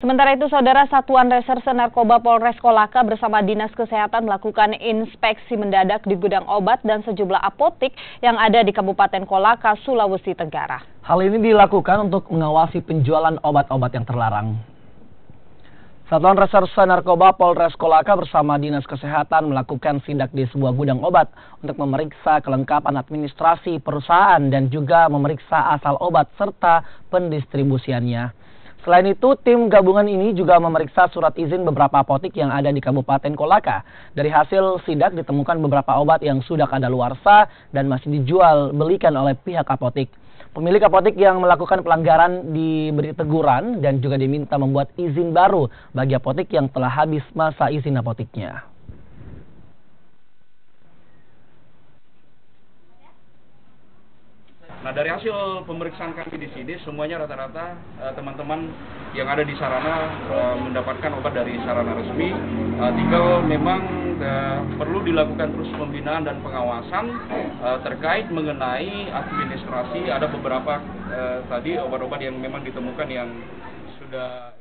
Sementara itu, Saudara, Satuan Reserse Narkoba Polres Kolaka bersama Dinas Kesehatan melakukan inspeksi mendadak di gudang obat dan sejumlah apotik yang ada di Kabupaten Kolaka, Sulawesi Tenggara. Hal ini dilakukan untuk mengawasi penjualan obat-obat yang terlarang. Satuan Reserse Narkoba Polres Kolaka bersama Dinas Kesehatan melakukan sidak di sebuah gudang obat untuk memeriksa kelengkapan administrasi perusahaan dan juga memeriksa asal obat serta pendistribusiannya. Selain itu, tim gabungan ini juga memeriksa surat izin beberapa apotik yang ada di Kabupaten Kolaka. Dari hasil sidak ditemukan beberapa obat yang sudah kadaluarsa dan masih dijual belikan oleh pihak apotik. Pemilik apotik yang melakukan pelanggaran diberi teguran dan juga diminta membuat izin baru bagi apotik yang telah habis masa izin apotiknya. Nah, dari hasil pemeriksaan kami di sini, semuanya rata-rata teman-teman yang ada di sarana mendapatkan obat dari sarana resmi. Tinggal memang perlu dilakukan terus pembinaan dan pengawasan terkait mengenai administrasi. Ada beberapa tadi obat-obat yang memang ditemukan yang sudah